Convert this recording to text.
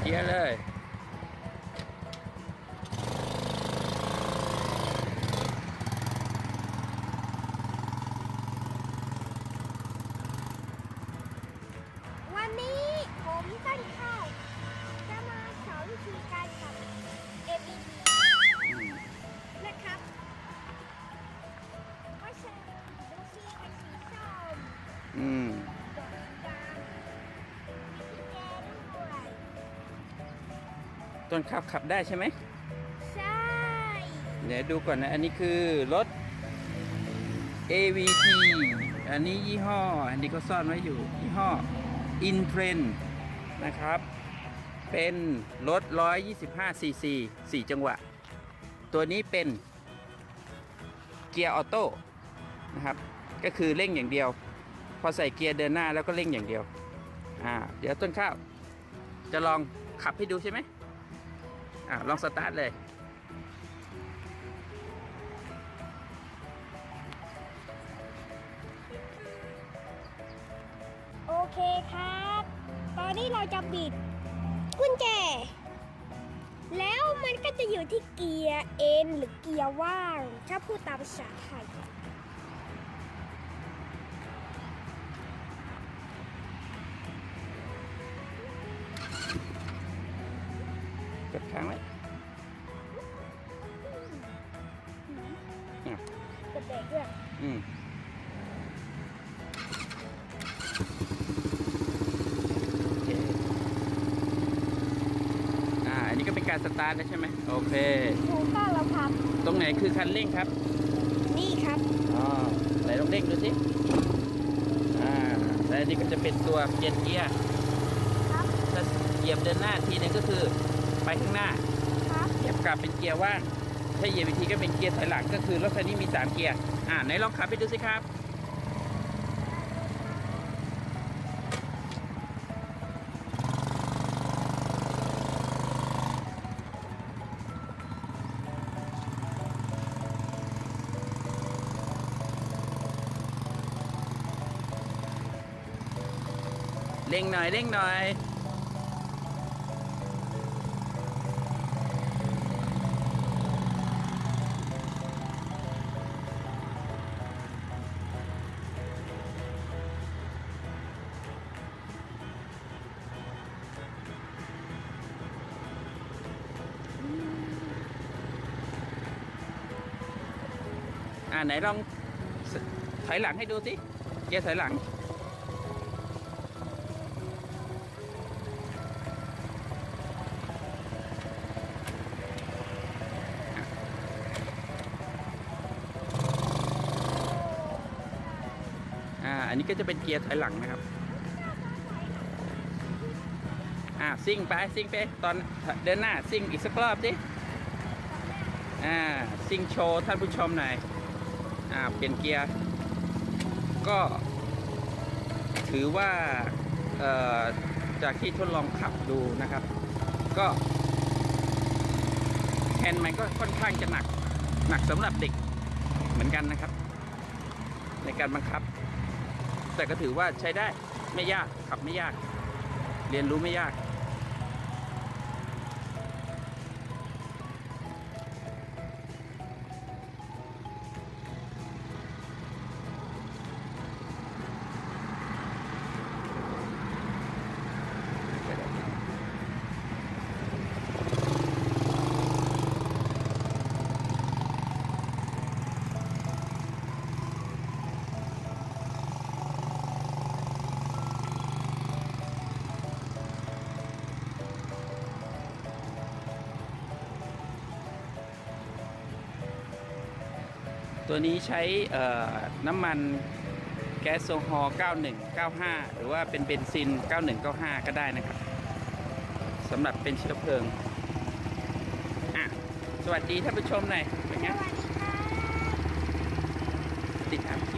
เกียร์เลยวันนี้ผมต้นข้าวจะมาสอนวิธีการขับ ABB นะครับว่าใช้ดูสีเป็นสีส้ม อืม ดอกดำมีสีแดงด้วย ต้นข้าวขับได้ใช่ไหม ใช่ เดี๋ยวดูก่อนนะ อันนี้คือรถ AVT อันนี้ยี่ห้อ อันนี้ก็ซ่อนไว้อยู่ยี่ห้อ Intrend นะครับ เป็นรถ 125 ซีซี 4 จังหวะ ตัวนี้เป็นเกียร์ออโต้นะครับ ก็คือเร่งอย่างเดียว พอใส่เกียร์เดินหน้าแล้วก็เร่งอย่างเดียว เดี๋ยวต้นข้าวจะลองขับให้ดูใช่ไหมลองสตาร์ทเลย โอเคครับ ตอนนี้เราจะบิดกุญแจ แล้วมันก็จะอยู่ที่เกียร์ N หรือเกียร์ว่าง ถ้าพูดตามภาษาไทย กดค้างไว้ กดเบรกด้วย อืมโอเคอันนี้ก็เป็นการสตาร์ทแล้วใช่ไหมโอเค ถูกต้องแล้วครับ ตรงไหนคือคันเร่งครับ นี่ครับ ไหนลองเร่งดูสิและอันนี้ก็จะเป็นตัวเปลี่ยนเกียร์ ครับ ถ้าเหยียบเดินหน้าทีนึงก็คือไปข้างหน้า ครับ เหยียบกลับเป็นเกียร์ว่างถ้าเหยียบอีกทีก็เป็นเกียร์ถอยหลังก็คือรถคันนี้มี3เกียร์ไหนลองขับไปดูสิครับเร่งหน่อยเร่งหน่อยไหนลองถอยหลังให้ดูสิเกียร์ถอยหลังอันนี้ก็จะเป็นเกียร์ถอยหลังนะครับซิ่งไปซิ่งไปตอนเดินหน้าซิ่งอีกสักรอบสิซิ่งโชว์ท่านผู้ชมหน่อยเปลี่ยนเกียร์ก็ถือว่าจากที่ทดลองขับดูนะครับก็แฮนด์มันก็ค่อนข้างจะหนักสำหรับเด็กเหมือนกันนะครับในการบังคับแต่ก็ถือว่าใช้ได้ไม่ยากขับไม่ยากเรียนรู้ไม่ยากตัวนี้ใช้น้ำมันแก๊สโซฮอล์9195หรือว่าเป็นเบนซิน9195ก็ได้นะครับสำหรับเป็นเชื้อเพลิงสวัสดีท่านผู้ชมหน่อยเป็นไง สวัสดีครับ ติดตามคลิป